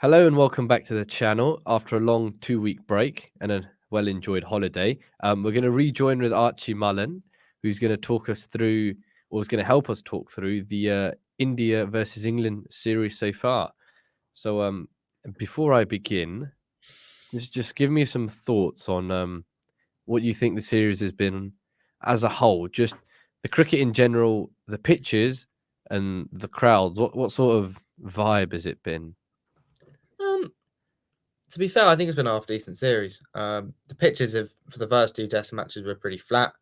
Hello and welcome back to the channel after a long 2-week break and a well-enjoyed holiday. We're going to rejoin with Archie Mullen, who's going to talk us through, or is going to help us talk through the India versus England series so far. So, before I begin, just give me some thoughts on what you think the series has been as a whole. Just the cricket in general, the pitches, and the crowds. What sort of vibe has it been? To be fair, I think it's been a half decent series. The pitches for the first two Test matches were pretty flat,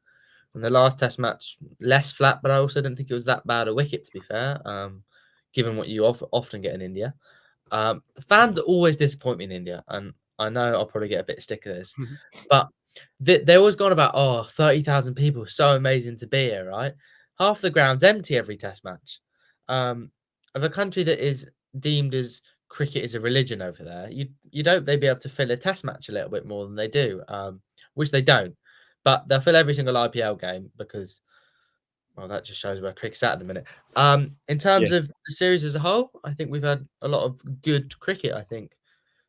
and the last Test match less flat. But I also didn't think it was that bad a wicket. To be fair, given what you often get in India, the fans always disappoint me in India, and I know I'll probably get a bit of stick of this, but they always gone about 30,000 people, so amazing to be here, right? Half the ground's empty every Test match. Of a country that is deemed as cricket is a religion over there, you'd hope they'd be able to fill a Test match a little bit more than they do, which they don't. But they'll fill every single IPL game because, well, that just shows where cricket's at the minute. In Yeah. terms of the series as a whole, I think we've had a lot of good cricket. I think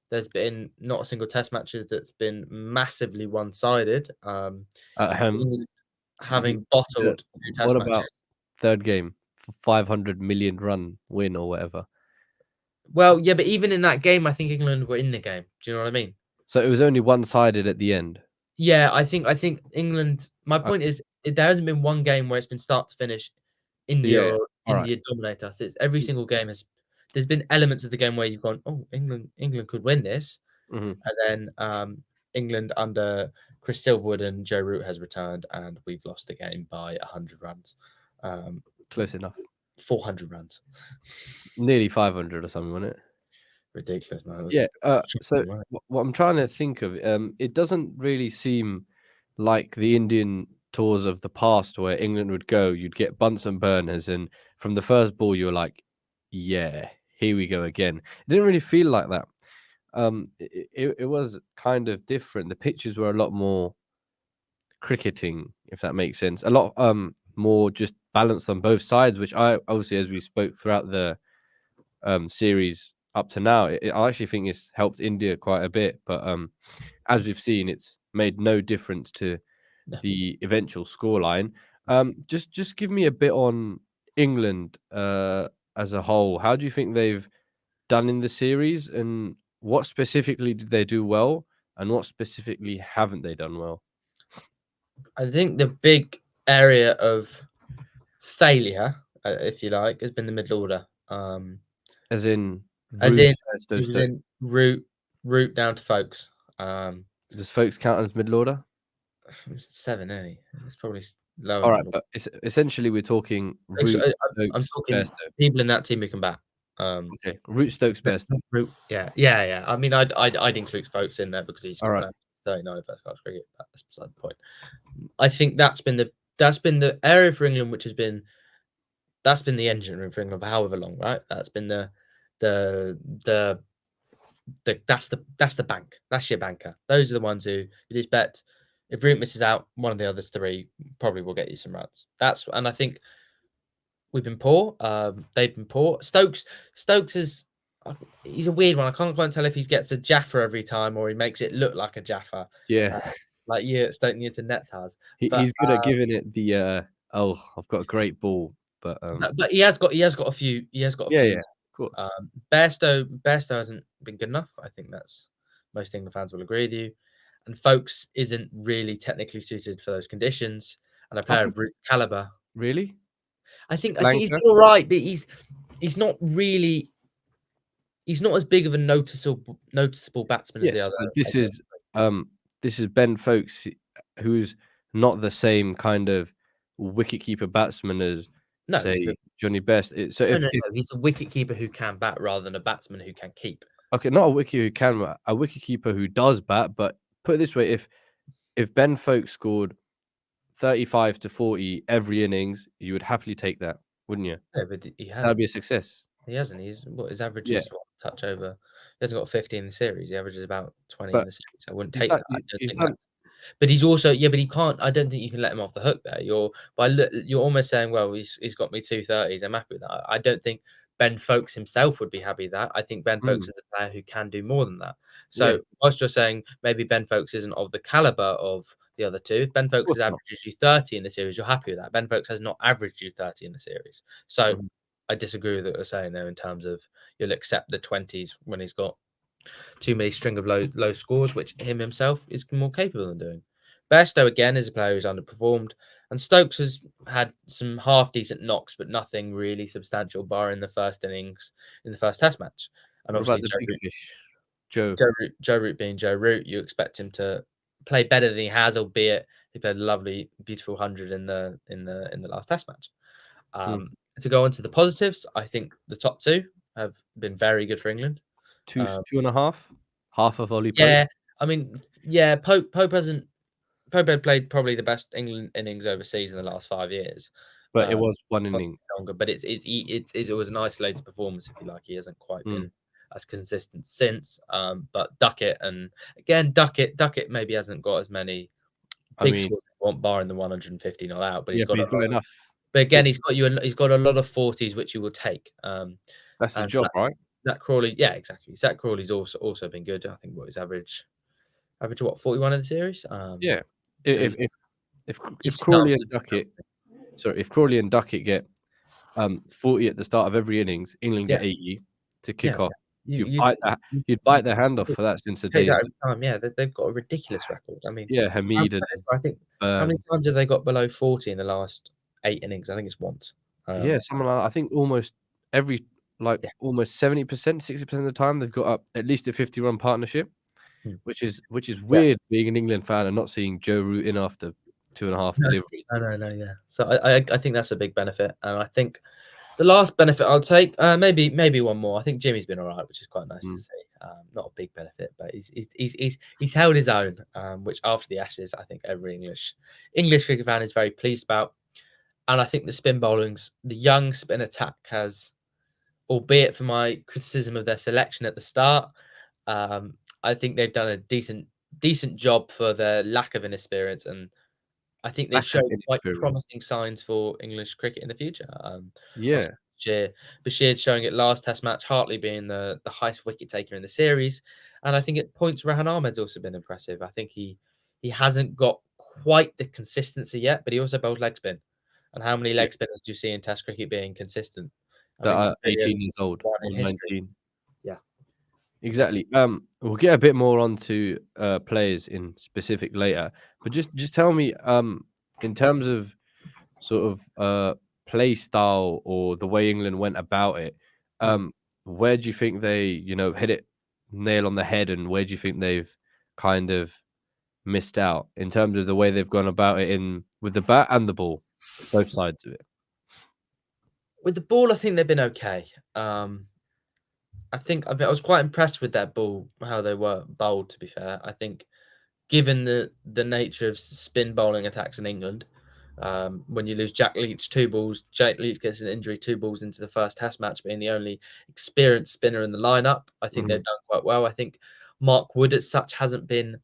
there's been not a single Test matches that's been massively one-sided. England The having the bottled two what Test matches. about third game? 500 million run win or whatever. Well, yeah, but even in that game, I think England were in the game. Do you know what I mean? So it was only one-sided at the end. Yeah, I think England. My point Okay. is, there hasn't been one game where it's been start to finish, India Yeah. or All right. India dominate us. It's every single game has. There's been elements of the game where you've gone, oh, England could win this, Mhm. and then England under Chris Silverwood and Joe Root has returned, and we've lost the game by 100 runs, um, Close enough. 400 runs. Nearly 500 or something, wasn't it? Ridiculous, man. It was Yeah. So shocking, right? what I'm trying to think of, it doesn't really seem like the Indian tours of the past where England would go, you'd get bunts and burners, and from the first ball, you were like, yeah, here we go again. It didn't really feel like that. It was kind of different. The pitches were a lot more cricketing, if that makes sense. A lot more just balanced on both sides, which I obviously, as we spoke throughout the series up to now, I actually think it's helped India quite a bit. But as we've seen, it's made no difference to Yeah. the eventual scoreline. Just give me a bit on England as a whole. How do you think they've done in the series, and what specifically did they do well, and what specifically haven't they done well? I think the big area of failure, if you like, has been the middle order. As in As Root, in, it was Stoke. in root down to folks. Does folks count as middle order? It's 7, isn't he? It's probably lower All right, middle. but essentially we're talking Root, I'm Stokes, talking Bairstow. people in that team who can bat. Okay, Root, Stokes, Bairstow. Root, yeah. I mean, I'd include folks in there because he's All right. played 39 first class cricket. That's beside the point. I think that's been the area for England which has been that's been the engine room for England for however long, right? That's been the that's the bank. That's your banker. Those are the ones who you just bet if Root misses out, one of the other three probably will get you some runs. And I think we've been poor. They've been poor. Stokes is he's a weird one. I can't quite tell if he gets a Jaffa every time or he makes it look like a Jaffa, Yeah, like you Stoke Newton Nets has. But he's good at giving it the oh, I've got a great ball, but but he has got a few. He has got a yeah, few. yeah, of course. Bairstow hasn't been good enough. I think that's most England fans will agree with you. And Folks isn't really technically suited for those conditions. And a I player think of Root caliber, really I think he's Lanka. been all right, but he's not really he's not as big of a noticeable batsman as the Yes, other. but this is Ben Folks, who's not the same kind of wicketkeeper batsman as No, say Johnny Best. So if he's a wicket keeper who can bat rather than a batsman who can keep. okay, not a wiki who can, a wicketkeeper who does bat. But put it this way: if Ben Folks scored 35 to 40 every innings, you would happily take that, wouldn't you? Yeah, but he That'd hasn't. be a success. He hasn't. His average Yeah, is touch over. He hasn't got 50 in the series. He averages about 20 in but the series. I wouldn't he's take done. that. I don't He's think done. that. But he's also but he can't. I don't think you can let him off the hook there. You're almost saying, well, he's got me 230s. I'm happy with that. I don't think Ben Folkes himself would be happy with that. I think Ben Folkes Mm, is a player who can do more than that. yeah, So whilst you're saying maybe Ben Folkes isn't of the caliber of the other two, if Ben of Folkes has course not. averaged you 30 in the series, you're happy with that. Ben Folkes has not averaged you 30 in the series. So Mhm. I disagree with what you're saying there in terms of you'll accept the 20s when he's got too many string of low scores, which him himself is more capable of doing. Bairstow again is a player who's underperformed, and Stokes has had some half decent knocks, but nothing really substantial, bar in the first innings in the first Test match. And What about obviously the big fish, Joe? Joe Root being Joe Root, you expect him to play better than he has, albeit he played a lovely, beautiful 100 in the last Test match. Mm. To go on to the positives, I think the top two have been very good for England. Two, Um, 2.5, half of Ollie Pope, Yeah, I mean, yeah, Pope had played probably the best England innings overseas in the last 5 years. but it was one Possibly inning. longer, but it was an isolated performance, if you like. He hasn't quite Mm. been as consistent since. But Duckett maybe hasn't got as many I big mean, scores as you want, barring the 150 not out. But yeah, he's but got a he's got lot. enough. But again, To, he's got a lot of 40s which you will take. that's his And job, right? Zach Crawley, yeah, exactly. Zach Crawley's also been good. I think what his average what 41 in the series. Yeah. So If if he's if started Crawley and Duckett, sorry, if Crawley and Duckett get 40 at the start of every innings, England yeah, get 80 to yeah. kick off. You You you bite that. You'd you bite their hand off for that since the take that days of every time. Yeah, they've got a ridiculous record. I mean, yeah, Hamid and I think how many Burns. times have they got below 40 in the last 8 innings? I think it's once. Yeah, Um, someone like I think almost every like yeah, almost 70%, 60% of the time they've got up at least a 50-run partnership, mm, which is yeah. weird being an England fan and not seeing Joe Root in after 2.5 No, deliveries. no, yeah. So I think that's a big benefit, and I think the last benefit I'll take, maybe one more. I think Jimmy's been all right, which is quite nice to Mm. see. Not a big benefit, but he's held his own, which after the Ashes, I think every English cricket fan is very pleased about. And I think the young spin attack has, albeit for my criticism of their selection at the start, I think they've done a decent job for their lack of inexperience, and I think they Lack show of quite inexperience. promising signs for English cricket in the future. Yeah. Obviously, Bashir showing it last Test match, Hartley being the highest wicket taker in the series, and I think at points Rehan Ahmed's also been impressive. I think he hasn't got quite the consistency yet, but he also bowls leg spin. And how many Yeah. leg spinners do you see in Test cricket being consistent? I That mean, are maybe 18 only years old one or in history. 19. Yeah, definitely. Exactly. We'll get a bit more onto players in specific later, but just tell me, in terms of sort of play style or the way England went about it, Mm. where do you think they, hit it nail on the head, and where do you think they've kind of missed out in terms of the way they've gone about it in with the bat and the ball, both sides of it? With the ball, I think they've been okay. I was quite impressed with that ball, how they were bowled. To be fair, I think given the nature of spin bowling attacks in England, when you lose Jack Leach 2 balls, Jack Leach gets an injury 2 balls into the first Test match, being the only experienced spinner in the lineup. I think Mhm. they've done quite well. I think Mark Wood, as such, hasn't been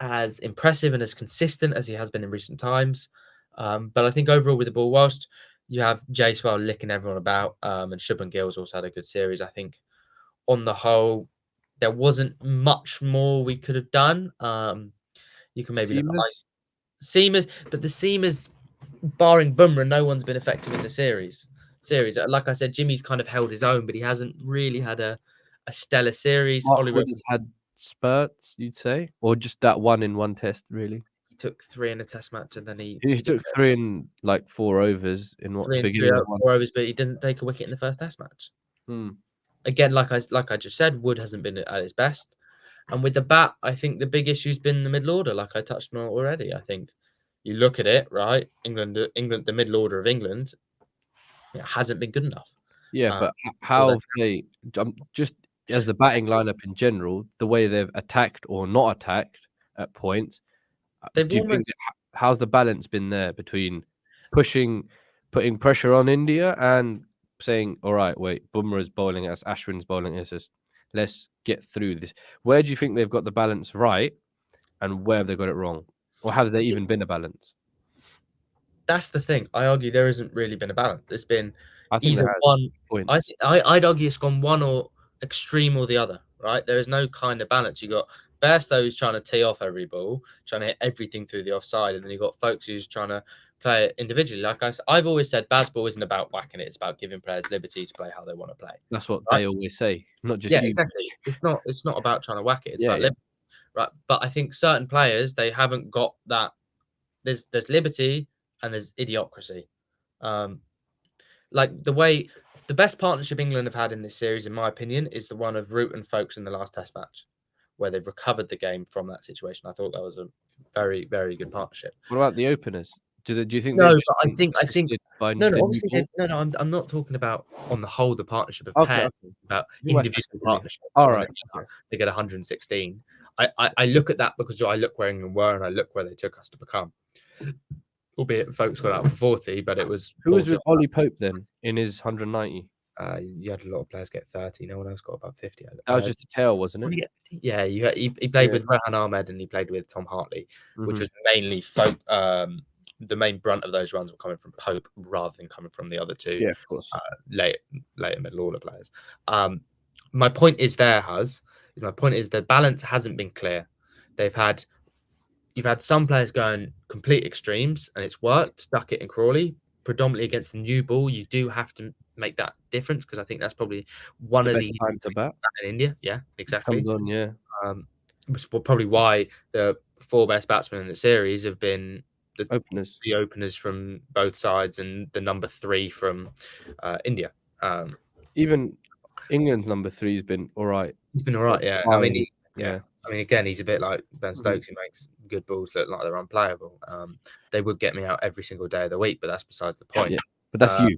as impressive and as consistent as he has been in recent times. But I think overall with the ball, whilst you have Jaiswal licking everyone about, and Shubman Gill's also had a good series, I think on the whole, there wasn't much more we could have done. You can maybe look at Seamers, Seamers, but the Seamers, barring Bumrah, no one's been effective in the series. Like I said, Jimmy's kind of held his own, but he hasn't really had a stellar series. Mark Ollie Wood has had spurts, you'd say, or just that one in one test, really. he took 3 in a Test match, and then He took 3 in like 4 overs in what three and three beginning of out one. 4 overs, but he didn't take a wicket in the first Test match. Hmm. Again, like I just said, Wood hasn't been at his best, and with the bat, I think the big issue's been the middle order, like I touched on already. I think you look at it, right? England, the middle order of England, it hasn't been good enough. Yeah, Um, but all how their have they just as the batting lineup in general, the way they've attacked or not attacked at points, they've do you think almost how's the balance been there between pushing putting pressure on India and saying, "All right, wait, Bumrah's bowling us, Ashwin's bowling us, let's get through this." Where do you think they've got the balance right, and where have they got it wrong? Or has there even been a balance? that's the thing. I argue there hasn't really been a balance. I think either that has one. points. I'd argue it's gone one or extreme or the other, right? There is no kind of balance. You got Bairstow who's trying to tee off every ball, trying to hit everything through the offside, and then you got folks who's trying to play it individually. Like I've always said, Bazball isn't about whacking it; it's about giving players liberty to play how they want to play. That's what Right? they always say, not just Yeah, you. exactly. It's not about trying to whack it; it's Yeah, about yeah. liberty, right? But I think certain players they haven't got that. There's liberty and there's idiocracy. Um, like the best partnership England have had in this series, in my opinion, is the one of Root and Folkes in the last Test match, where they've recovered the game from that situation. I thought that was a very, very good partnership. What about the openers? Do you think No, they've but just been I think assisted by no, the new obviously ball? no, I'm not talking about on the whole the partnership of Okay, pairs, okay. about You're right, individual specifically. partnerships All when right. Okay. they get 116. I look at that because I look where England were and I look where they took us to become. Albeit folks got out for 40, but it was Who was 40. with Ollie Pope then in his 190? You had a lot of players get 30. No one else got above 50. That was just a tail, wasn't Did it? he get 50? Yeah, he played Yeah. with Rehan Ahmed and he played with Tom Hartley, which Mhm. was mainly the main brunt of those runs were coming from Pope rather than coming from the other two Yeah, of course. later middle order players. My point is there, my point is the balance hasn't been clear. You've had some players going complete extremes and it's worked, Duckett and Crawley. Predominantly against the new ball, you do have to make that difference because I think that's probably one The of best the time to bat in India. Yeah, exactly. comes on, yeah. Which is probably why the four best batsmen in the series have been Openers. the openers from both sides and the number 3 from India. Even England's number 3's been all right. He's been all right, yeah. I mean, again, he's a bit like Ben Stokes. He makes good balls look like they're unplayable. They would get me out every single day of the week, but that's besides the point. Yeah, but that's you.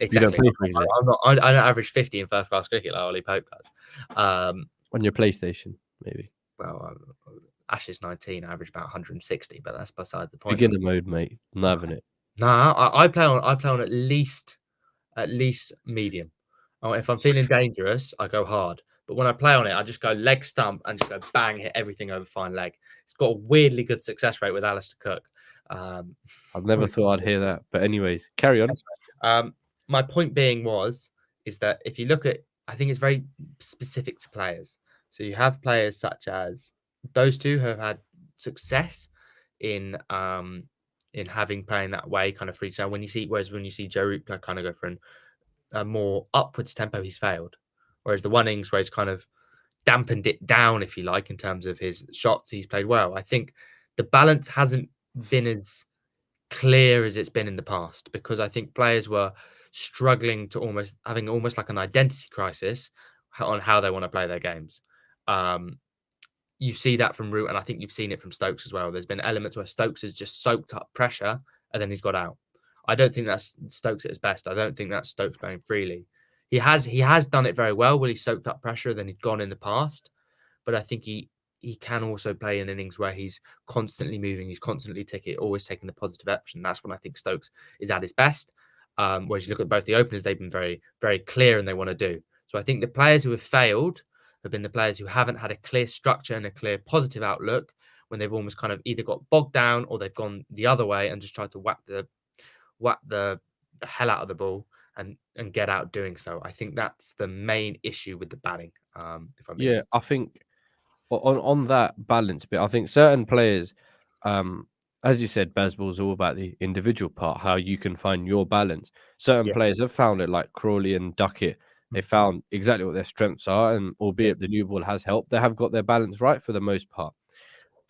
Exactly. You don't play for England. I don't average 50 in first class cricket like Ollie Pope does. On your PlayStation, maybe. Well, Ashes 19, I average about 160, but that's beside the point. Beginner mode, mate. I'm having it. Nah, I play on at least medium. If I'm feeling dangerous, I go hard. But when I play on it, I just go leg stump and just go bang, hit everything over fine leg. It's got a weirdly good success rate with Alistair Cook. I've never thought I'd hear that. But anyways, carry on. My point being is that if you look at, I think it's very specific to players. So you have players such as those two who have had success in having playing that way, kind of free. So when you see Joe Root kind of go for a more upwards tempo, he's failed. Whereas the one innings where he's kind of dampened it down, if you like, in terms of his shots, he's played well. I think the balance hasn't been as clear as it's been in the past because I think players were struggling to having almost like an identity crisis on how they want to play their games. You see that from Root, and I think you've seen it from Stokes as well. There's been elements where Stokes has just soaked up pressure and then he's got out. I don't think that's Stokes at his best. I don't think that's Stokes playing freely. He has done it very well when he soaked up pressure, then he's gone in the past. But I think he can also play in innings where he's constantly moving, he's constantly always taking the positive action. That's when I think Stokes is at his best. Whereas you look at both the openers, they've been very, very clear and they want to do. So I think the players who have failed have been the players who haven't had a clear structure and a clear positive outlook when they've almost kind of either got bogged down or they've gone the other way and just tried to whack the hell out of the ball and get out doing so. I think that's the main issue with the batting. I think on that balance bit, I think certain players, as you said, Bazball's all about the individual part, how you can find your balance. Certain players have found it, like Crawley and Duckett. They found exactly what their strengths are, and albeit the new ball has helped, they have got their balance right for the most part.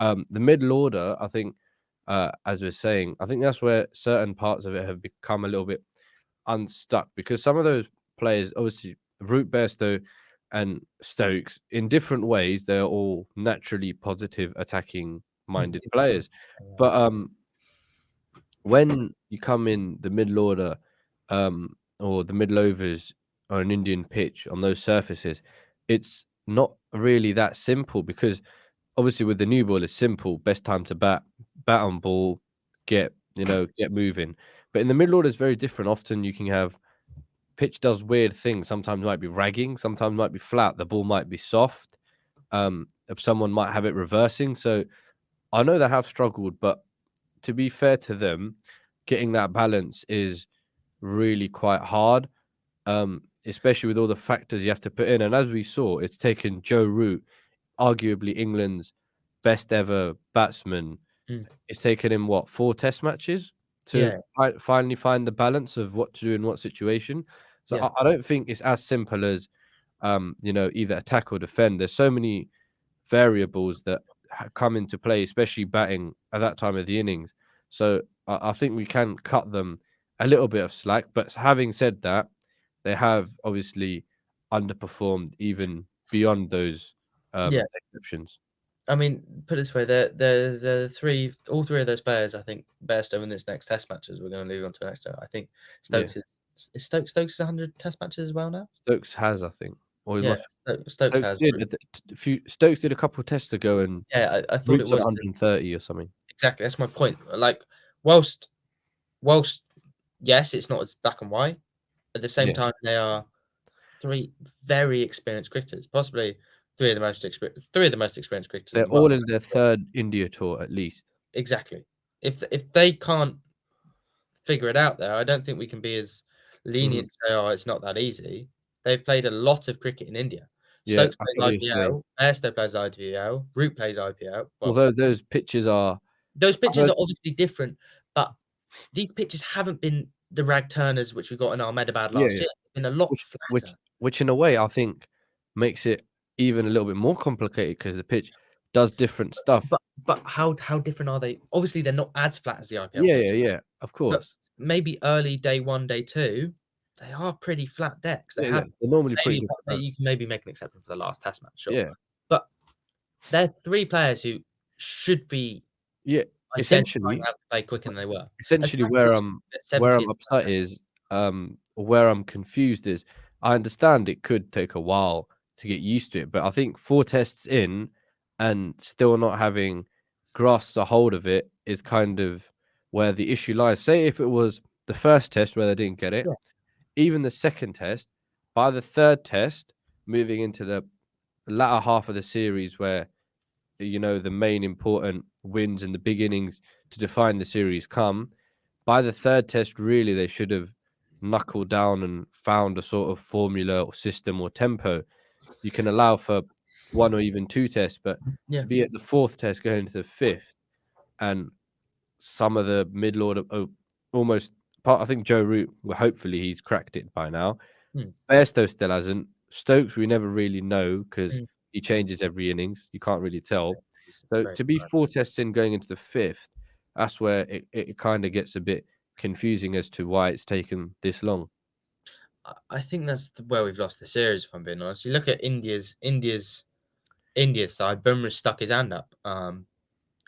The middle order, I think, as we're saying, I think that's where certain parts of it have become a little bit unstuck because some of those players, obviously, Root, Bairstow, and Stokes, in different ways, they're all naturally positive, attacking-minded players. But when you come in the middle order or the middle overs on an Indian pitch on those surfaces, it's not really that simple because obviously with the new ball, it's simple. Best time to bat on ball, get moving. But in the middle order, it's very different. Often you can have pitch does weird things. Sometimes it might be ragging, sometimes it might be flat. The ball might be soft. Someone might have it reversing. So I know they have struggled, but to be fair to them, getting that balance is really quite hard. especially with all the factors you have to put in. And as we saw, it's taken Joe Root, arguably England's best ever batsman. Mm. It's taken him what 4 Test matches to Yeah, finally find the balance of what to do in what situation. So yeah, I don't think it's as simple as either attack or defend. There's so many variables that come into play, especially batting at that time of the innings. So I think we can cut them a little bit of slack. But having said that, they have obviously underperformed even beyond those yeah. exceptions. I mean, put it this way, all three of those players, I think, best over this next Test matches. We're going to move on to the next one. I think Yeah, Stokes 100 Test matches as well now. Stokes has, I think, or he Yeah, must. Stokes Stokes has. did a few. Stokes did a couple of tests ago, and Yeah, I thought it Root's on was 130 or something. exactly. That's my point. Like, whilst yes, it's not as black and white. At the same Yeah, time, they are three very experienced cricketers, possibly three of the most experienced cricketers in they're the world. all in their third India tour at least. Exactly. If they can't figure it out there, I don't think we can be as Mhm. lenient to say, "Oh, it's not that easy." They've played a lot of cricket in India. Yeah, Stokes I plays get what you're saying. IPL, Bairstow plays IPL, Root plays IPL. Well, Although those pitches are, those I've pitches heard, are obviously different, but these pitches haven't been the rag turners which we got in Ahmedabad yeah, last yeah, year. They've been a lot which which flatter. which in a way I think makes it even a little bit more complicated because the pitch does different stuff. But how different are they? Obviously, they're not as flat as the IPL Yeah, yeah, pitches, yeah. Of but course. maybe early day one, day two, they are pretty flat decks. They Yeah, yeah. have They're normally pretty maybe good to bounce. you can maybe make an exception for the last Test match, sure, Yeah, but they're three players who should be yeah. identifying Essentially, how to play quicker than they were. And essentially where Package I'm at where 70th. I'm upset is or where I'm confused is I understand it could take a while to get used to it, but I think 4 tests in and still not having grasped a hold of it is kind of where the issue lies. Say if it was the first test where they didn't get it, Yeah, even the second test, by the third test, moving into the latter half of the series where the main important wins in the beginnings to define the series come. By the third test, really, they should have knuckled down and found a sort of formula or system or tempo. You can allow for 1 or even 2 tests, but yeah. to be at the fourth test going into the fifth and some of the middle order, almost part. I think Joe Root, well, hopefully he's cracked it by now. Mm, Bairstow still hasn't. Stokes, we never really know because mm. he changes every innings. You can't really tell. It's So very to be sporadic. 4 tests in going into the fifth, that's where it kind of gets a bit confusing as to why it's taken this long. I think that's where we've lost the series, if I'm being honest. You look at India's side, Bumrah's stuck his hand up.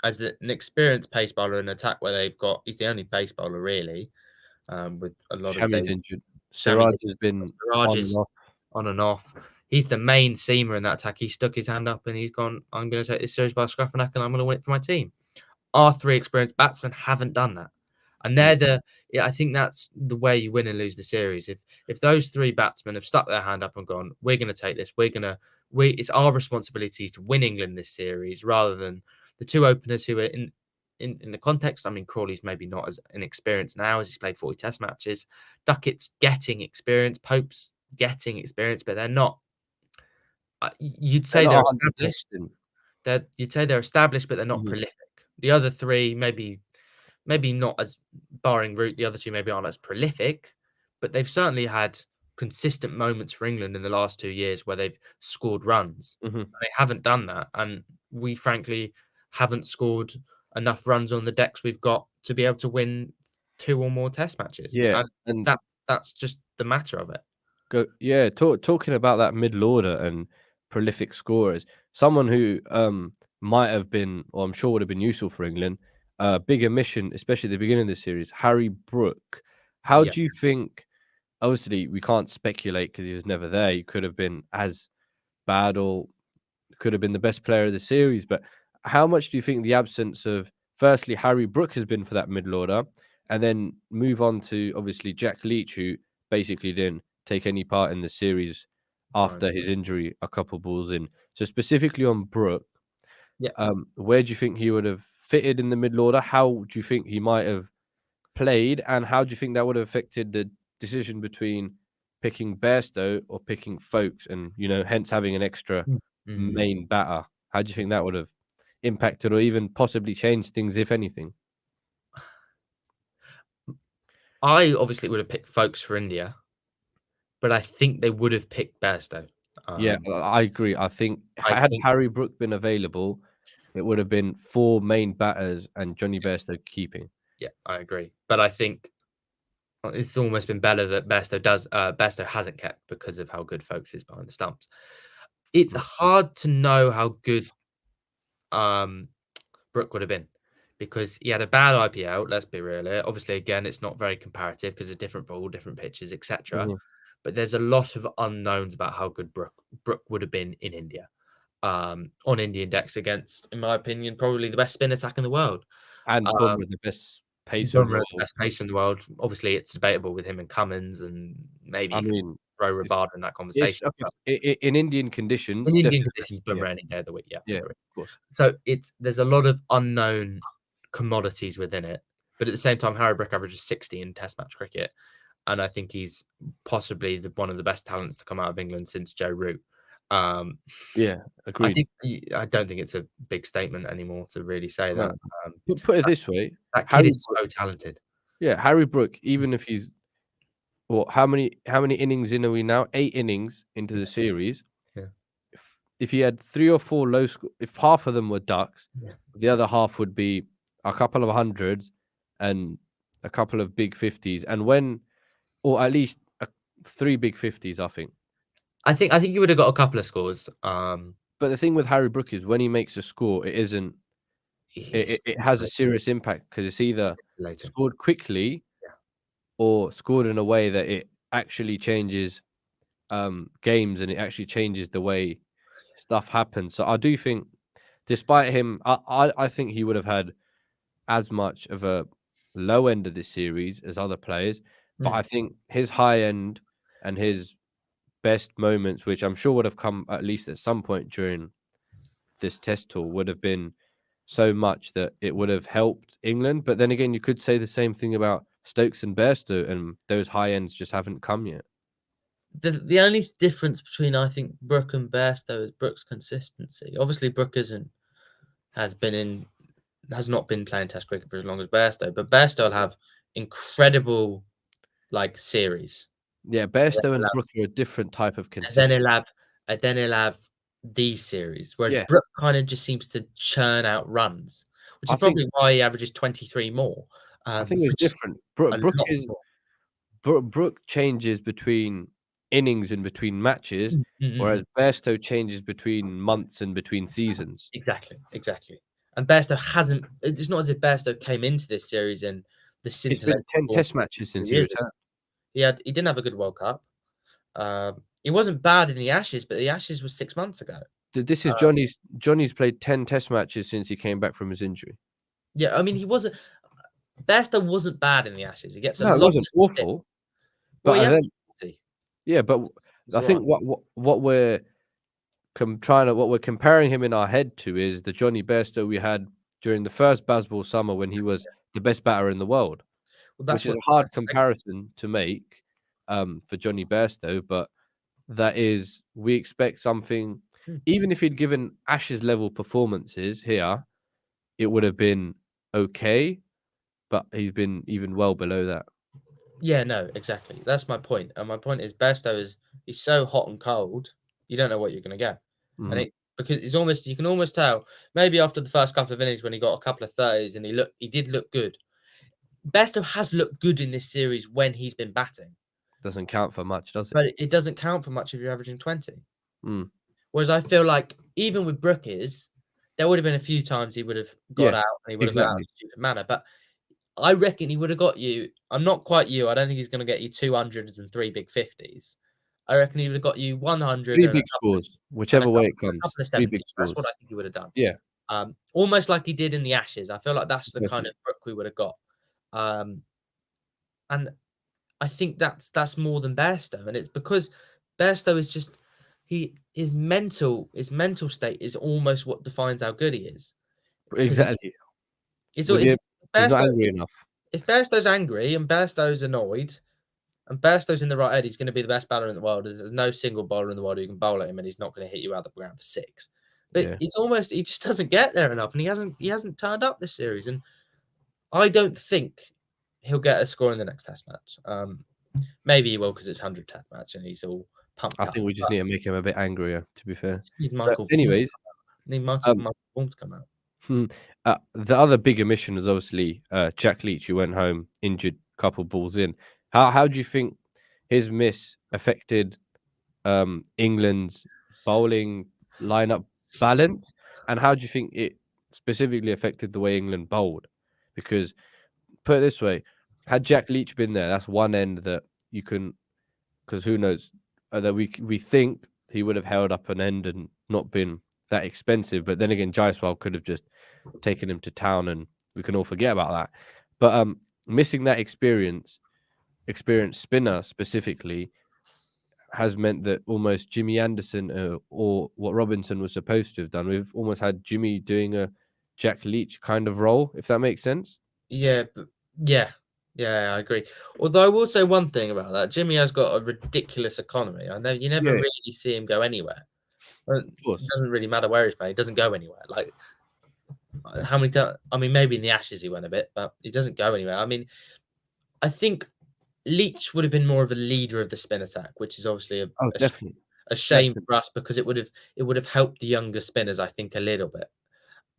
As an experienced pace bowler in attack where he's the only pace bowler really, with a lot of Shami's days. injured. Shami Siraj has been Raj on and is off. on and off. He's the main seamer in that attack. He stuck his hand up and he's gone, I'm going to take this series by scruff and neck and I'm going to win it for my team. Our three experienced batsmen haven't done that. And I think that's the way you win and lose the series. If those three batsmen have stuck their hand up and gone, we're going to take this, it's our responsibility to win England this series rather than the two openers who are in the context. I mean, Crawley's maybe not as inexperienced now as he's played 40 Test matches. Duckett's getting experience, Pope's getting experience, but they're not. You'd They're say not they're 100 tests established. in. You'd say they're established, but they're not Mhm. prolific. The other three, maybe not as barring Root. The other two maybe aren't as prolific, but they've certainly had consistent moments for England in the last 2 years where they've scored runs. Mhm. They haven't done that, and we frankly haven't scored enough runs on the decks we've got to be able to win two or more Test matches, Yeah, and and that's just the matter of it. talking about that middle order and prolific scorers, someone who might have been, or I'm sure would have been useful for England, big omission, especially at the beginning of the series, Harry Brook. How do you Yes. think? Obviously, we can't speculate because he was never there. He could have been as bad or could have been the best player of the series. But how much do you think the absence of, firstly, Harry Brook has been for that middle order, and then move on to obviously Jack Leach, who basically didn't take any part in the series No. after his injury a couple balls in. So specifically on Brook, Yeah. where do you think he would have fitted in the middle order? How do you think he might have played, and how do you think that would have affected the decision between picking Bairstow or picking Folkes, and hence having an extra Mm-hmm. main batter? How do you think that would have impacted or even possibly changed things, if anything? I obviously would have picked Folkes for India, but I think they would have picked Bairstow. Yeah, I agree. I think I had think, Harry Brook been available, it would have been 4 main batters and Johnny Bairstow keeping. yeah, I agree. But I think it's almost been better that Bairstow hasn't kept because of how good Folkes is behind the stumps. It's Mm. hard to know how good Brook would have been because he had a bad IPL. Let's be real here. Obviously, again, it's not very comparative because of different ball, different pitches, etc. Mhm. But there's a lot of unknowns about how good Brook would have been in India. On Indian decks against, in my opinion, probably the best spin attack in the world. And Um, Bumrah, the best pacer in the Bumrah, the world. best pacer in the world. Obviously, it's debatable with him and Cummins, and maybe I you could mean, throw it's Rabada in that it's conversation. okay. But In Indian in conditions, Indian definitely. conditions, Yeah, Bumrah any day of the week. Yeah, I yeah, agree. of course. So there's a lot of unknown commodities within it, but at the same time, Harry Brook averages 60 in Test match cricket, and I think he's possibly one of the best talents to come out of England since Joe Root. Um, Yeah, agreed. I don't think it's a big statement anymore to really say No, that. Um, put it this way, that kid Harry is Brook, so talented. yeah, Harry Brook, even if he's how many innings in are we now? 8 innings into the series. Yeah, If he had 3 or 4 low score, if half of them were ducks, yeah. the other half would be a couple of hundreds and a couple of big 50s, and or at least 3 big 50s, I think. I think he would have got a couple of scores. But the thing with Harry Brook is when he makes a score, it isn't. It, He's it has a scintillating. serious impact because it's either scored quickly or scored in a way that it actually changes games, and it actually changes the way stuff happens. So I do think, despite him, I think he would have had as much of a low end of this series as other players, but Mm. I think his high end and his best moments, which I'm sure would have come at least at some point during this test tour, would have been so much that it would have helped England. But then again, you could say the same thing about Stokes and Bairstow, and those high ends just haven't come yet. The only difference between I think Brook and Bairstow is Brook's consistency. Obviously, Brook has not been playing Test cricket for as long as Bairstow, but Bairstow will have incredible series. Yeah, And Bairstow and Brook are a different type of then consistency. he'll have these series, whereas Yes, Brook kind of just seems to churn out runs, which I is think probably why he averages 23 more, I think it's which is different. a Brook lot is more. Brook changes between innings and between matches, Mm-mm. whereas Bairstow changes between months and between seasons. Exactly, exactly. And Bairstow hasn't. It's not as if Bairstow came into this series in the It's been scintillating 10 form test matches since he years ago. returned. He didn't have a good World Cup. He wasn't bad in the Ashes, but the Ashes was 6 months ago. This is Uh, Johnny's played 10 test matches since he came back from his injury. yeah, I mean he wasn't. Bairstow wasn't bad in the Ashes. He gets a No, it lot wasn't of stick. awful, Well, but he I had then 40. yeah, but He's I all right. think what we're comparing him in our head to is the Johnny Bairstow we had during the first Bazball summer when he was the best batter in the world, Well, which that's is what a hard defines his legacy. comparison to make for Johnny Bairstow, but that is we expect something. Hmm. Even if he'd given Ashes level performances here, it would have been okay, but he's been even well below that. Yeah, no, exactly. That's my point. And my point is he's so hot and cold, you don't know what you're gonna get. And Mhm. because it's almost you can almost tell maybe after the first couple of innings when he got a couple of 30s and he did look good. Bairstow has looked good in this series when he's been batting, Doesn't count for much, does it? but it doesn't count for much if you're averaging 20. Mm. Whereas I feel like even with Brookes, there would have been a few times he would have got Yes, out and he would have got out in exactly. a stupid manner. But I reckon he would have got you. I'm not quite you. I don't think he's going to get you 200s and 3 big 50s. I reckon he would have got you 100 3 and big scores, whichever way it a comes. couple of 3 70s. big That's scores. what I think he would have done. Yeah, Almost like he did in the Ashes. I feel like that's the kind definitely. of Brook we would have got. Um, and I think that's more than Bairstow, and it's because Bairstow is just his mental state is almost what defines how good he is. Because Exactly. it's all With him, he's not Bairstow angry enough. if Bairstow's angry and Bairstow's annoyed, And Bairstow's in the right head. He's going to be the best batter in the world. There's no single bowler in the world who can bowl at him, and he's not going to hit you out the ground for 6. But Yeah, he just doesn't get there enough, and he hasn't turned up this series. And I don't think he'll get a score in the next Test match. Maybe he will because it's 100th Test match and he's all pumped I up. think we just need to make him a bit angrier, to be fair. Need But Michael Vaughan to anyways, come out. Need um, Michael Vaughan to come out. the other big omission was obviously Jack Leach, who went home injured, couple balls in. How do you think his miss affected England's bowling lineup balance, and how do you think it specifically affected the way England bowled? Because put it this way, had Jack Leach been there, that's one end that you can, because who knows, that we think he would have held up an end and not been that expensive. But then again, Jaiswal could have just taken him to town, and we can all forget about that. But missing that experienced spinner specifically has meant that almost Jimmy Anderson or what Robinson was supposed to have done, we've almost had Jimmy doing a Jack Leach kind of role, if that makes sense. Yeah, yeah, I agree. Although I will say one thing about that: Jimmy has got a ridiculous economy. I know you never Yeah, really see him go anywhere. It of course. doesn't really matter where he's playing; he doesn't go anywhere. Like how many times? I mean, maybe in the Ashes he went a bit, but he doesn't go anywhere. I mean, I think Leach would have been more of a leader of the spin attack, which is obviously Oh, definitely. a shame Definitely. for us because it would have helped the younger spinners, I think, a little bit.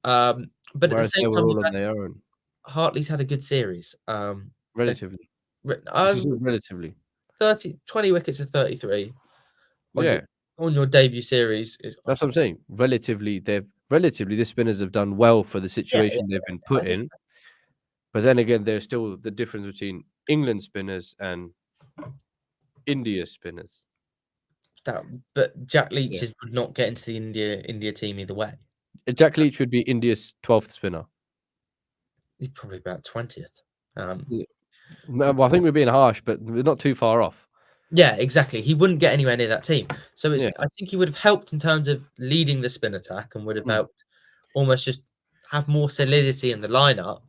But at the Whereas they same were time, all on their own, Hartley's had a good series. relatively. This is Um, all relatively. 20 wickets at 33 Yeah, on your debut series is that's what I'm saying. Relatively, the spinners have done well for the yeah, situation they've been I put think in. But then again, there's still the difference between England spinners and India spinners. that. But Jack Yeah. Leach's would not get into the India team either way. Jack Leach would be India's 12th spinner. He's probably about 20th. Yeah. No, well, I think we're being harsh, but we're not too far off. Yeah, exactly. He wouldn't get anywhere near that team. So Yeah. I think he would have helped in terms of leading the spin attack and would have Mm. helped almost just have more solidity in the lineup.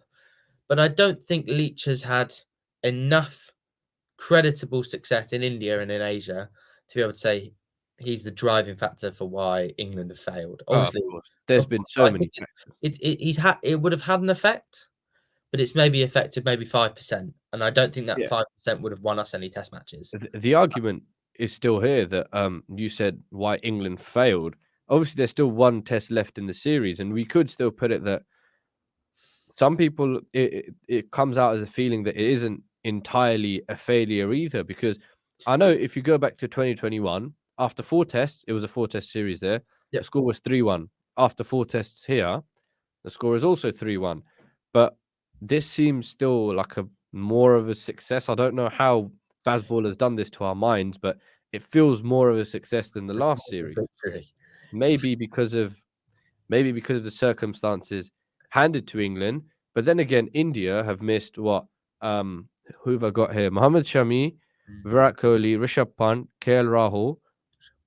But I don't think Leach has had enough creditable success in India and in Asia to be able to say he's the driving factor for why England have failed. Oh, of Obviously, course. There's been so I many think factors. it would have had an effect, but it's maybe affected maybe 5%, and I don't think that Yeah. 5% would have won us any Test matches. The argument is still here that you said why England failed. Obviously, there's still one test left in the series, and we could still put it that some people it comes out as a feeling that it isn't entirely a failure either. Because I know if you go back to 2021, after 4 tests, it was a 4 test series there. The Yep. score was 3-1. After 4 tests here, the score is also 3-1. But this seems still like a more of a success. I don't know how Bazball has done this to our minds, but it feels more of a success than the last series. Victory. Maybe because of the circumstances handed to England. But then again, India have missed what? Who have I got here? Mohammad Shami, Virat Kohli, Rishabh Pant, KL Rahul.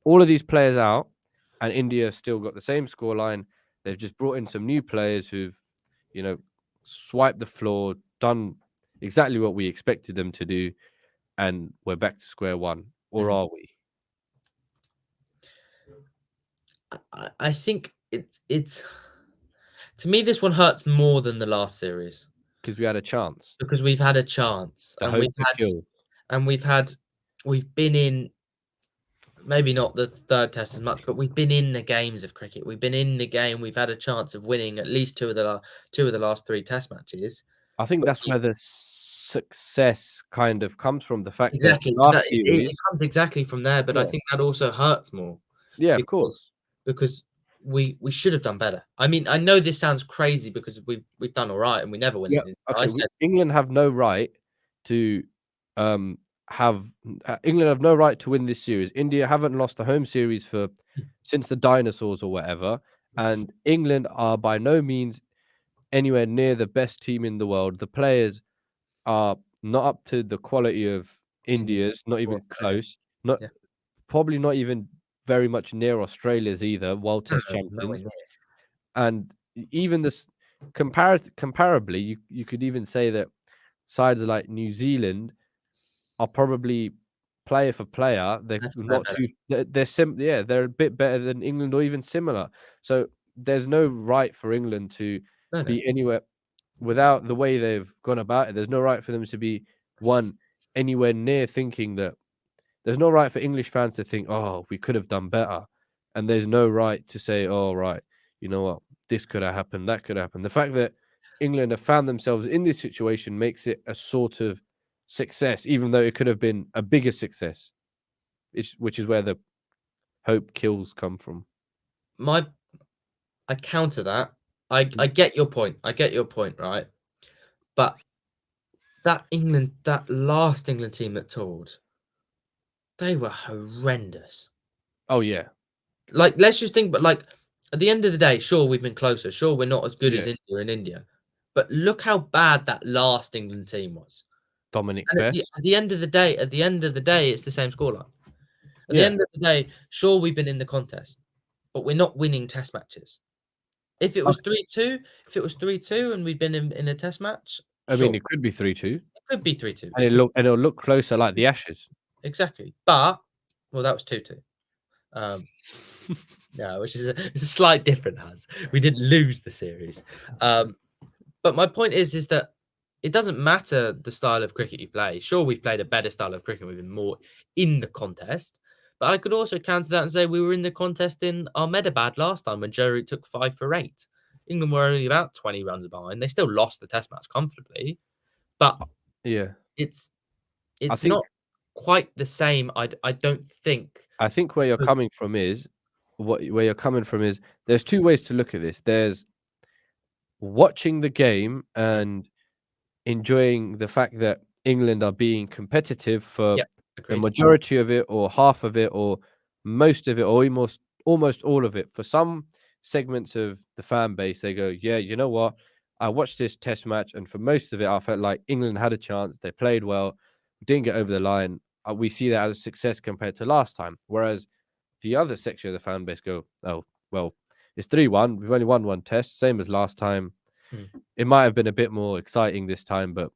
All of these players out, and India still got the same scoreline. They've just brought in some new players who've, swiped the floor, done exactly what we expected them to do, and we're back to square one. Or are we? I think it's to me this one hurts more than the last series Because we had a chance. because we've had a chance The hope to kill. We've been in maybe not the third test as much, but we've been in the games of cricket. We've been in the game. We've had a chance of winning at least two of the last 3 Test matches. I think But that's where the success kind of comes from. The fact that exactly last it series, comes exactly from there. But I yeah, think that also hurts more yeah, of because course, because we should have done better. I mean, I know this sounds crazy because we've done all right and we never win yeah. it. Okay, England have no right to have England have no right to win this series. India haven't lost a home series since the dinosaurs or whatever, and England are by no means anywhere near the best team in the world. The players are not up to the quality of India's, not even close. Not Yeah. Probably not even very much near Australia's either, World Test Nowhere champions. near. And even this comparably, you could even say that sides like New Zealand are probably player for player. They're not better. too. They're a bit better than England or even similar. So there's no right for England to No. be anywhere without the way they've gone about it. There's no right for them to be anywhere near thinking that. There's no right for English fans to think, oh, we could have done better. And there's no right to say, oh, right, you know what, this could have happened, that could happen. The fact that England have found themselves in this situation makes it a sort of success, even though it could have been a bigger success, which is where the hope kills come from. I counter that. I get your point. I get your point, right? But that last England team that toured, they were horrendous. Oh, yeah. Like, let's just think, but like at the end of the day, sure, we've been closer. Sure, we're not as good as Yeah. India in India. But look how bad that last England team was. Dominic And Best. at the end of the day, it's the same scoreline. At the Yeah. end of the day, sure, we've been in the contest, but we're not winning test matches. If it was 3-2, and we'd been in a test match, I sure, mean, it could be 3-2. it could be 3-2. And it'll look closer like the Ashes. Exactly. But that was 2-2. Yeah, which is it's a slight difference. We didn't lose the series. But my point is that it doesn't matter the style of cricket you play. Sure, we've played a better style of cricket. We've been more in the contest. But I could also counter that and say we were in the contest in Ahmedabad last time when Joe Root took 5 for 8. England were only about 20 runs behind. They still lost the test match comfortably. But yeah, it's think, not quite the same. I don't think. I think where you're coming from is there's two ways to look at this. There's watching the game and enjoying the fact that England are being competitive for the majority of it, or half of it, or most of it, or almost all of it. For some segments of the fan base, they go, yeah, you know what? I watched this test match, and for most of it, I felt like England had a chance. They played well, didn't get over the line. We see that as a success compared to last time. Whereas the other section of the fan base go, oh, well, it's 3-1. We've only won one test, same as last time. It might have been a bit more exciting this time, but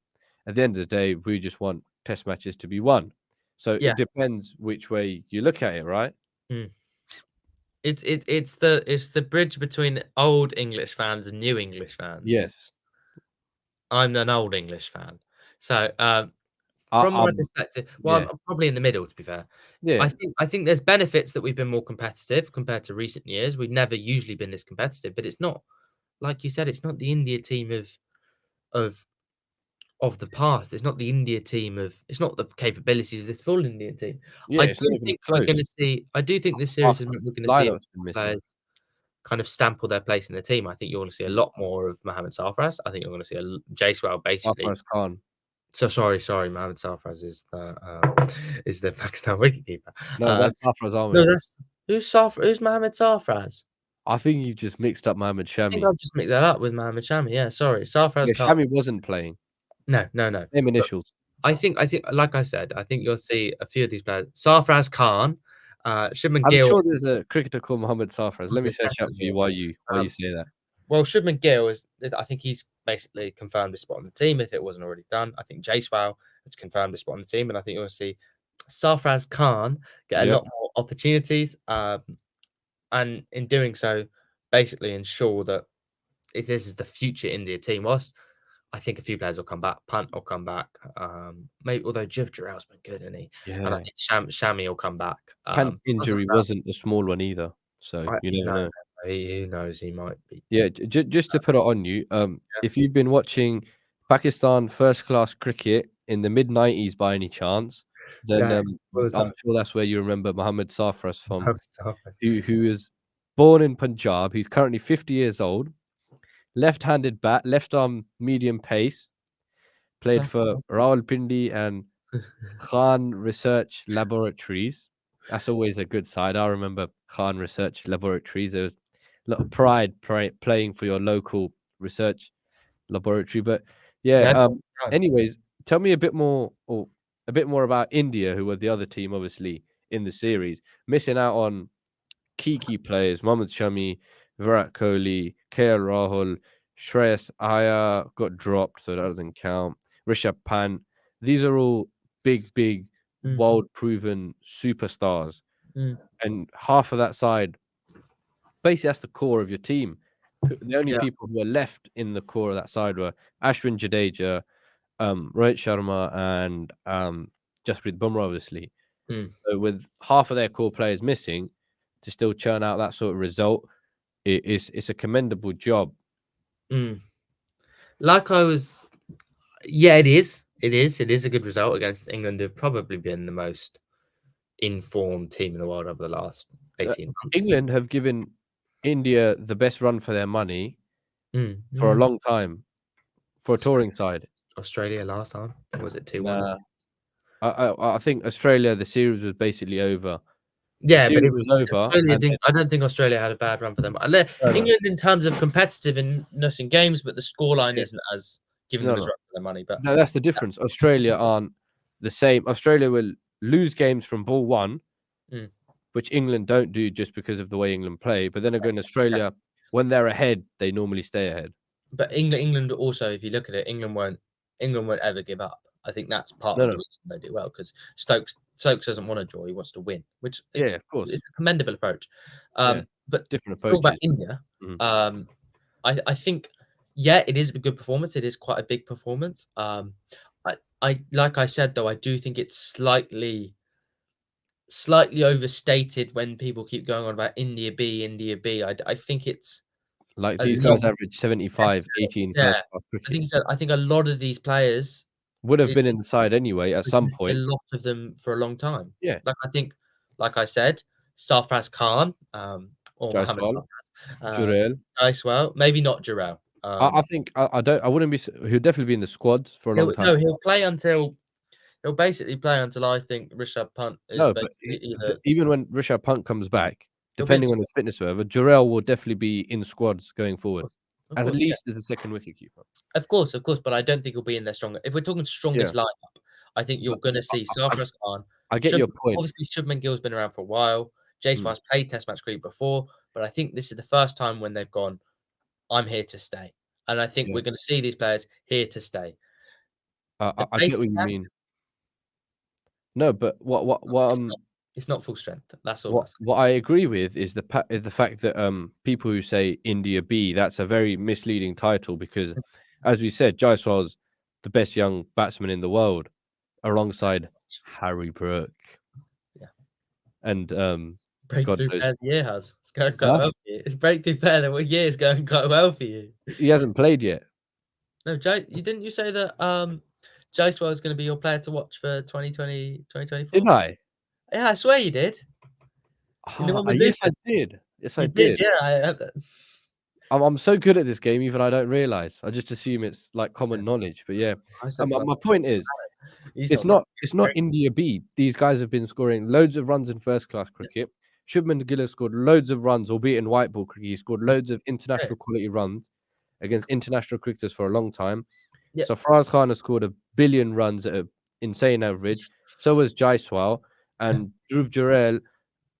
at the end of the day, we just want test matches to be won. So it depends which way you look at it, right? It's the bridge between old English fans and new English fans. Yes. I'm an old English fan. So from my perspective, well, I'm probably in the middle, to be fair. Yeah. I think there's benefits that we've been more competitive compared to recent years. We've never usually been this competitive, but it's not, like you said, it's not the India team of the past. It's not the India team it's not the capabilities of this full Indian team. Yeah, I do think we're going to see. I do think this series is we're going to see players kind of stamp their place in the team. I think you're going to see a lot more of Mohammad Sarfaraz. I think you're going to see a Jaiswal basically. Sarfaraz Khan. So sorry, Mohammad Sarfaraz is the Pakistan wicketkeeper. No, that's Sarfaraz Ahmed. No, that's who's Mohammad Sarfaraz? I think you just mixed up Mohammad Shami. I think I've just mixed that up with Mohammad Shami. Yeah, sorry, Sarfaraz Khan. Shami wasn't playing. No. Same initials. I think, like I said, I think you'll see a few of these players. Sarfaraz Khan, Shubman Gill. I'm sure there's a cricketer called Mohammad Sarfaraz. Let me search up for you while you say that. Well, Shubman Gill I think he's basically confirmed his spot on the team if it wasn't already done. I think Jaiswal has confirmed his spot on the team, and I think you'll see Sarfaraz Khan get a lot more opportunities, and in doing so, basically ensure that if this is the future India team, whilst I think a few players will come back. Punt will come back. Maybe, although Jiv Jarrell's been good, isn't he? Yeah. And I think Shami will come back. Pant's injury wasn't a small one either, so you never know. Who knows? He might be. Yeah, just to put it on you, if you've been watching Pakistan first-class cricket in the mid-90s by any chance, then I'm sure that's where you remember Mohammad Sarfaraz from, who is born in Punjab. He's currently 50 years old. Left-handed bat, left-arm medium pace. Played for Rawalpindi and Khan Research Laboratories. That's always a good side. I remember Khan Research Laboratories. There was a lot of pride playing for your local research laboratory. But anyways, tell me a bit more about India, who were the other team, obviously, in the series. Missing out on key players, Mohammad Shami, Virat Kohli, KL Rahul, Shreyas Iyer got dropped, so that doesn't count. Rishabh Pant. These are all big, Mm. world-proven superstars, Mm. and half of that side, basically, that's the core of your team. The only Yeah. people who were left in the core of that side were Ashwin Jadeja, Rohit Sharma, and Jasprit Bumrah, obviously. Mm. So with half of their core players missing, to still churn out that sort of result, it's a commendable job. Mm. Like I was, yeah, it is. It is. It is a good result against England, who've probably been the most informed team in the world over the last 18 months. England have given India the best run for their money Mm. for a Mm. long time for a touring side. Australia last time, or was it 2-1? Nah, I think Australia, the series was basically over. The Yeah, but it series was was over, Australia and didn't. I don't think Australia had a bad run for them. no, no, England, in terms of competitiveness in games, but the scoreline yeah, isn't as giving them no, as no. run for their money. But That's the difference. Australia aren't the same. Australia will lose games from ball one, mm, which England don't do just because of the way England play. But then again, Australia, when they're ahead, they normally stay ahead. but England also, if you look at it, England won't ever give up. I think that's part No, of the no. reason they do well, because Stokes doesn't want to draw; he wants to win, which Yeah, of course. it's a commendable approach. Yeah, But different talk about approaches. India. Mhm. I think, yeah, it is a good performance. It is quite a big performance. I like I said though, I do think it's slightly overstated when people keep going on about India B, India B. I think it's Like a these lot guys average 75, better. 18 Yeah, first-class cricket. I think a lot of these players, Would have it, been in the side anyway at we some didn't see a point. lot of them for a long time. Yeah, Like I think, like I said, Sarfraz Khan, or Mohammed Jaiswal, Sarfraz, Jurel. Icewell, maybe not Jarrell. I think I don't. I wouldn't be. He'll definitely be in the squad for a long He'll time. no, he'll basically play until I think Rishabh Pant is No, but basically either even when Rishabh Pant comes back, he'll be in depending on his fitness or whatever, Jurel will definitely be in squads going forward, of at course, yeah. least as a second wicketkeeper. Of course, but I don't think he'll be in their strongest. If we're talking Yeah, strongest lineup, I think you're but going to see I, Sarfraz Khan. I get your point. Obviously, Shubman Gill's been around for a while. Mm, Jaiswal's played Test match cricket before, but I think this is the first time when they've gone, "I'm here to stay," and I think yeah, we're going to see these players here to stay. The I pace get what you attack, mean. No, but it's not full strength. That's all I say. what I agree with is the fact that people who say India B, that's a very misleading title because, as we said, Jaiswal's the best young batsman in the world, alongside Harry Brook Yeah, and God breakthrough knows. player of the year has. It's going quite Huh? well for you. Breakthrough player of the year is going quite well for you. He hasn't played yet. No, you say that Jaiswal is going to be your player to watch for 2020, Did 2024? I? Yeah, I swear you did. In the one with Yes, I Luton. did. Yes, I You did, did. yeah. I had that. I'm so good at this game, even I don't realize. I just assume it's like common knowledge. But yeah, I said, my point is, he's it's not that not India B. These guys have been scoring loads of runs in first class cricket. Shubman Gill has scored loads of runs, albeit in white ball cricket. He scored loads of great. international quality runs against international cricketers for a long time. Yeah. So Faraz Khan has scored 1 billion runs at an insane average. So has Jaiswal, and Dhruv Jurel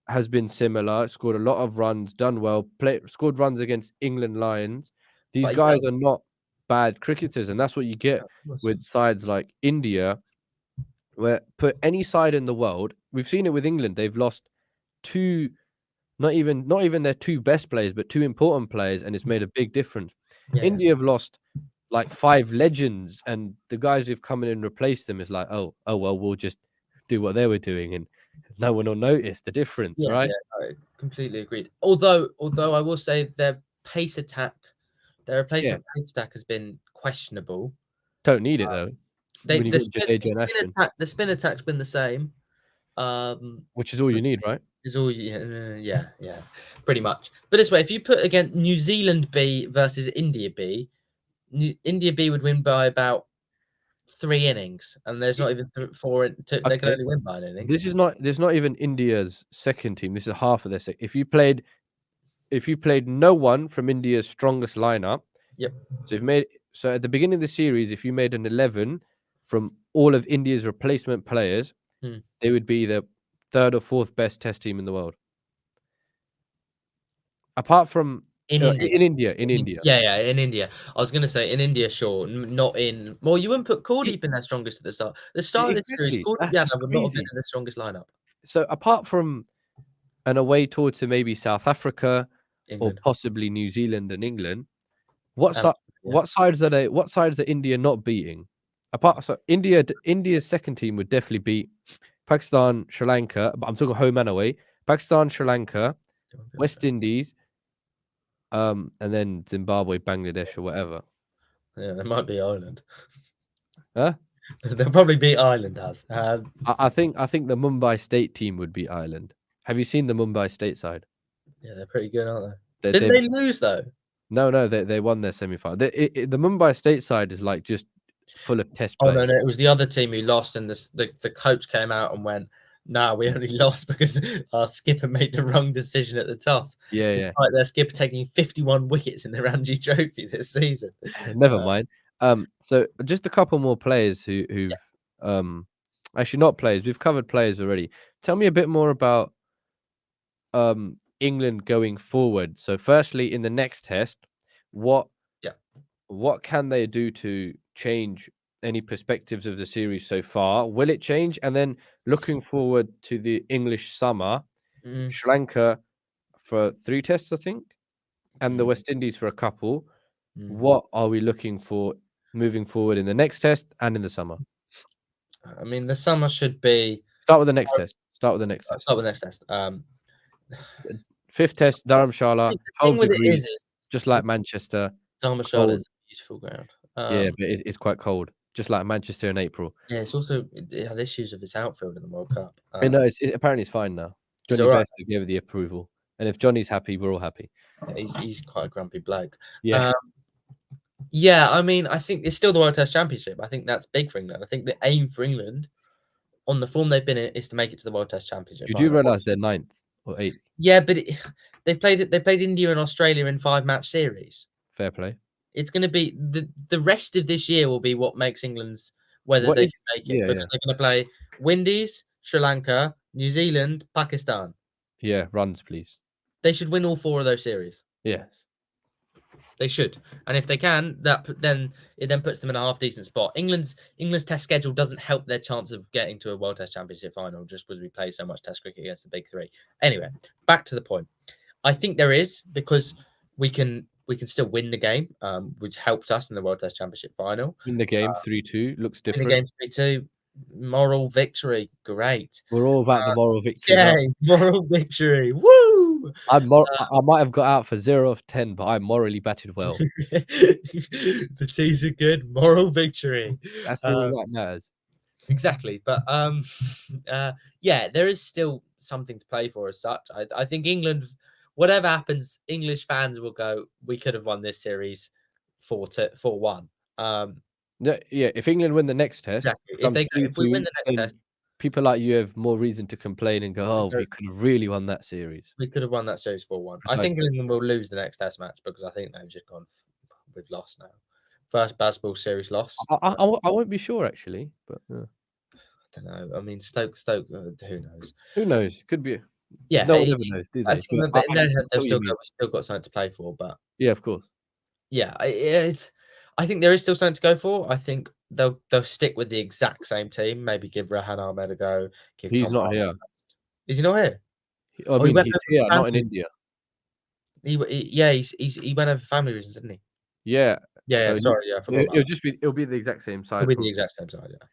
has been similar. Scored a lot of runs, done well. Scored runs against England Lions. These But guys are not bad cricketers, and that's what you get of course. with sides like India, where put any side in the world. We've seen it with England. They've lost two, not even their two best players, but two important players, and it's made a big difference. Yeah. India have lost like 5 legends, and the guys who've come in and replaced them is like, oh well, we'll just do what they were doing, and no one will notice the difference, Yeah, right? yeah, I completely agreed. Although I will say their pace attack, their Yeah, replacement pace attack has been questionable. don't need it though. They When you've got Jadeja and Ashwin, the spin attack's been the same. which is all you Which need, right? is all yeah, pretty much. But this way, if you put again New Zealand B versus India B, India B would win by about 3 innings, and there's not even 4 in 2. They can Okay, only win by an innings. this is not even India's second team. This is half of their second. If you played no one from India's strongest lineup, Yep. So at the beginning of the series, if you made an 11 from all of India's replacement players, Hmm. they would be the third or fourth best Test team in the world. Apart from In India. in India, in India. Yeah, in India. I was gonna say in India, sure, not in. Well, you wouldn't put Kuldeep in their strongest at the start. The start of this series, Exactly. Kuldeep That's Yadav would not have been crazy. in the strongest lineup. So apart from an away tour to maybe South Africa or England, possibly New Zealand and England, what um, si yeah, what sides are they? What sides are India not beating? India's second team would definitely beat Pakistan, Sri Lanka, but I'm talking home and away. Pakistan, Sri Lanka, West Indies, and then Zimbabwe, Bangladesh, or whatever. yeah, they might be Ireland. Huh? They'll probably beat Ireland as. I think the Mumbai State team would beat Ireland. Have you seen the Mumbai State side? Yeah, they're pretty good, aren't They, they? Didn't they they lose though? no, they won their semi-final. The Mumbai State side is like just full of test Oh players. no, it was the other team who lost, and the coach came out and went, "No, we only lost because our skipper made the wrong decision at the toss." Yeah, yeah. Despite their skipper taking 51 wickets in the Ranji Trophy this season. Never mind. So just a couple more players who've actually not players. We've covered players already. Tell me a bit more about England going forward. So firstly, in the next test, what Yeah. what can they do to change any perspectives of the series so far? Will it change? And then looking forward to the English summer, Mm, Sri Lanka for 3 tests, I think, and the mm, West Indies for a couple. mm. What are we looking for moving forward in the next test and in the summer? I mean, the summer should be. Start with the next test. Start with the next Let's test. start with the next test. 5th test, Dharamshala, The thing 12 with it degrees, is just like Manchester. Dharmshala Cold. is a beautiful ground. Yeah, but it's quite cold, just like Manchester in April. Yeah, it's also it had issues with its outfield in the World Cup. I know apparently it's fine now. He's Johnny all right. Best gave the approval, and if Johnny's happy, we're all happy. Yeah, he's quite a grumpy bloke. Yeah, Yeah, I mean, I think it's still the World Test Championship. I think that's big for England. I think the aim for England, on the form they've been in, is to make it to the World Test Championship you do final. realize they're 9th or 8th. Yeah, but they played India and Australia in 5-match series. Fair play. It's going to be the rest of this year will be what makes England's whether What they is- can make it, yeah, because they're going to play Windies, Sri Lanka, New Zealand, Pakistan. Yeah, runs, please. They should win all 4 of those series. Yes. They should, and if they can, then it puts them in a half decent spot. England's Test schedule doesn't help their chance of getting to a World Test Championship final, just because we play so much Test cricket against the big 3. Anyway, back to the point. I think there is, because we can still win the game, which helped us in the World Test Championship final. In the game, 3-2 looks In the different. game 3-2, moral victory, great. We're all about the moral victory. Yay, moral victory, woo! I might have got out for 0 of 10, but I morally batted well. The teas are good, moral victory. That's all that matters. Exactly, but yeah, there is still something to play for as such. I think England, whatever happens, English fans will go, we could have won this series 4-1. Yeah, if England win the next test, Exactly. If we win the next test, people like you have more reason to complain and go, "Oh, we could have really won that series." we could have won that series 4-1. I think Precisely. England will lose the next test match, because I think they've just gone, we've lost now. First Bazball series lost. I won't be sure actually, but I don't know. I mean, Stoke. Who knows? who knows? Could be. Yeah, No one ever knows, do I they? think But in their head I we've know what you mean. still got something to play for. But Yeah, of course. yeah, I think there is still something to go for. I think they'll stick with the exact same team. Maybe give Rehan Ahmed a go. Give He's Tom not Harper here. a rest. Is he not here? I he mean, went he's over here, for not in family. India. Yeah, he went over for family reasons, didn't he? Yeah. Yeah, So sorry, I forgot. it'll be the exact same side. It'll be the probably. exact same side. Yeah.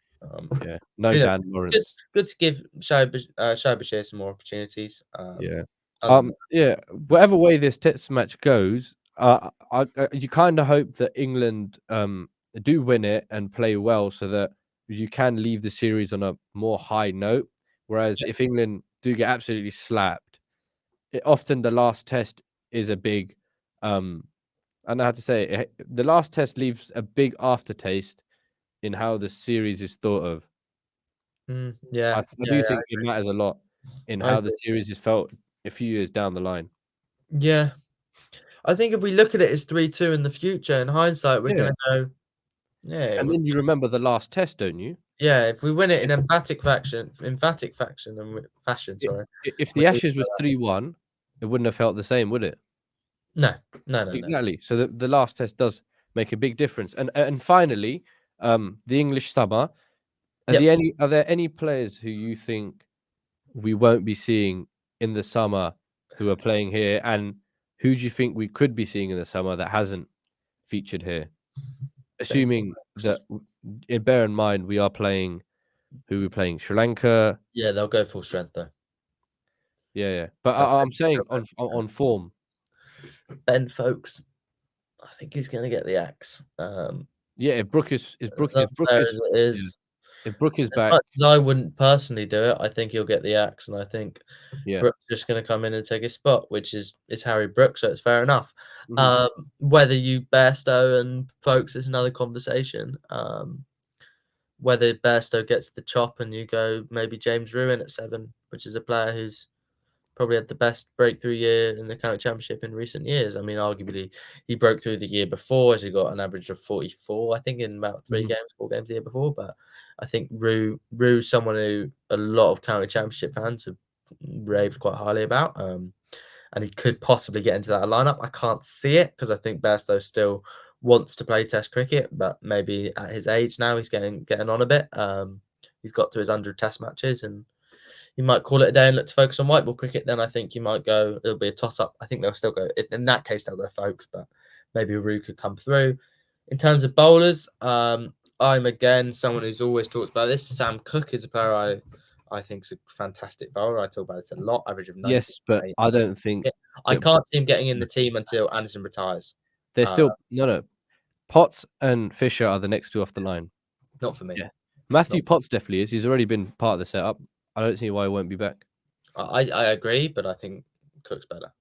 Yeah. No you know, Dan Lawrence. Good to give Shoaib Bashir some more opportunities. Yeah. other than Yeah. Whatever way this test match goes, you kind of hope that England do win it and play well, so that you can leave the series on a more high note. Whereas if England do get absolutely slapped, often the last test is a big. I don't know how to say it. The last test leaves a big aftertaste in how the series is thought of. yeah, I do think it matters a lot in I how the series is felt a few years down the line. Yeah. I think if we look at it as 3-2 in the future, in hindsight, we're Yeah. gonna go, yeah. And then you remember the last test, don't you? Yeah, if we win it in emphatic fashion, sorry. If the Ashes was 3-1, it wouldn't have felt the same, would it? No. Exactly. So the last test does make a big difference. And finally, the English summer. Yep. Are there any players who you think we won't be seeing in the summer who are playing here, and who do you think we could be seeing in the summer that hasn't featured here? Assuming that, bear in mind, we are playing. Who we're playing? Sri Lanka. Yeah, they'll go full strength though. Yeah. But I'm saying on form. Ben Folks, I think he's going to get the axe. Yeah, if Brook is As unfair as it is, if Brook is as back, much as I wouldn't personally do it, I think he'll get the axe, and I think yeah. Brook's just going to come in and take his spot, which is Harry Brook, so it's fair enough. Mhm. Whether you Bairstow and Folks is another conversation. Whether Bairstow gets the chop and you go maybe James Ruin at 7, which is a player who's probably had the best breakthrough year in the county championship in recent years. I mean, arguably he broke through the year before as he got an average of 44, I think, in about 4 games the year before. But I think Rue's someone who a lot of county championship fans have raved quite highly about. And he could possibly get into that lineup. I can't see it because I think Bairstow still wants to play Test cricket, but maybe at his age now he's getting on a bit. He's got to his 100 Test matches, and you might call it a day and look to focus on white ball cricket. Then I think you might go. It'll be a toss up. I think they'll still go. In that case, they'll go Folks, but maybe Rue could come through. In terms of bowlers, I'm again someone who's always talks about this. Sam Cook is a player I think is a fantastic bowler. I talk about this a lot. Average of 90. Yes, but I don't think I can't see him getting in the team until Anderson retires. they're still no. Potts and Fisher are the next two off the line. Not for me. Yeah, Matthew Potts definitely is. He's already been part of the setup. I don't see why he won't be back. I agree, but I think Cook's better.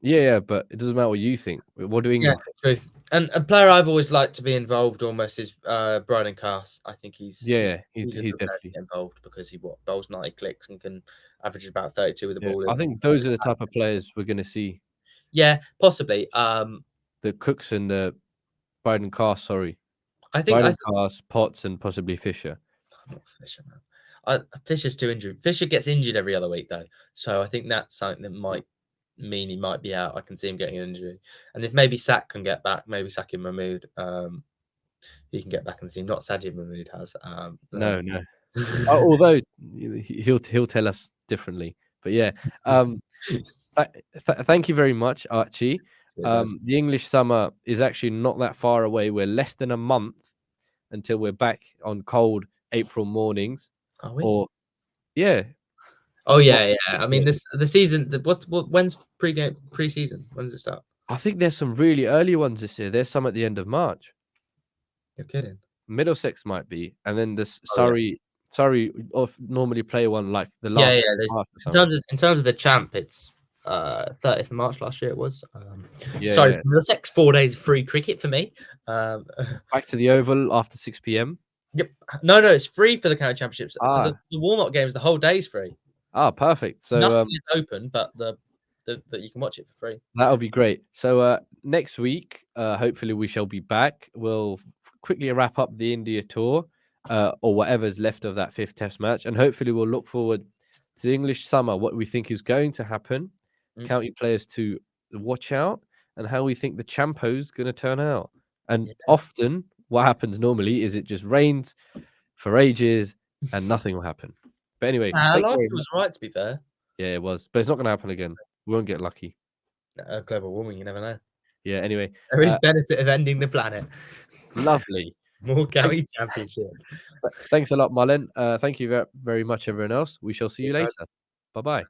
Yeah, but it doesn't matter what you think. What do England think? True. And a player I've always liked to be involved almost is Bryden Cass. I think he's definitely to get involved because he bowls 90 clicks and can average about 32 with the ball. I think those are the type of players we're going to see. Yeah, possibly. The Cooks and the Bryden Cass, sorry. I think Cass, Potts, and possibly Fisher. Not Fisher, man. Fisher's too injured. Fisher gets injured every other week though, so I think that's something that might mean he might be out. I can see him getting an injury, and if maybe Sak can get back, maybe Sakim Mahmood, he can get back in the team. Not Sajid Mahmood has. No. Although he'll tell us differently, but yeah. Thank you very much, Archie. The English summer is actually not that far away. We're less than a month until we're back on cold April mornings. Are we? Or yeah. Oh yeah. I mean, the season. When's pre-season? When does it start? I think there's some really early ones this year. There's some at the end of March. You're kidding. Middlesex might be, and then this Surrey normally play one like the last. In terms of the champ, it's 30th of March last year. It was. Middlesex 4 days of free cricket for me. Back to the Oval after 6 p.m. Yep. No, it's free for the county championships. For the warm-up games, the whole day's free. Perfect. So nothing is open, but that you can watch it for free. That'll be great. So next week, hopefully we shall be back. We'll quickly wrap up the India tour, or whatever's left of that 5th Test match, and hopefully we'll look forward to the English summer, what we think is going to happen, county players to watch out, and how we think the Champo's going to turn out. And often, what happens normally is it just rains for ages and nothing will happen. But anyway, last year was right, to be fair. Yeah, it was, but it's not going to happen again. We won't get lucky. Global warming, you never know. Yeah, anyway. There is benefit of ending the planet. Lovely. More county championship. Thanks a lot, Mullen. Thank you very much, everyone else. We shall see you later. Bye-bye.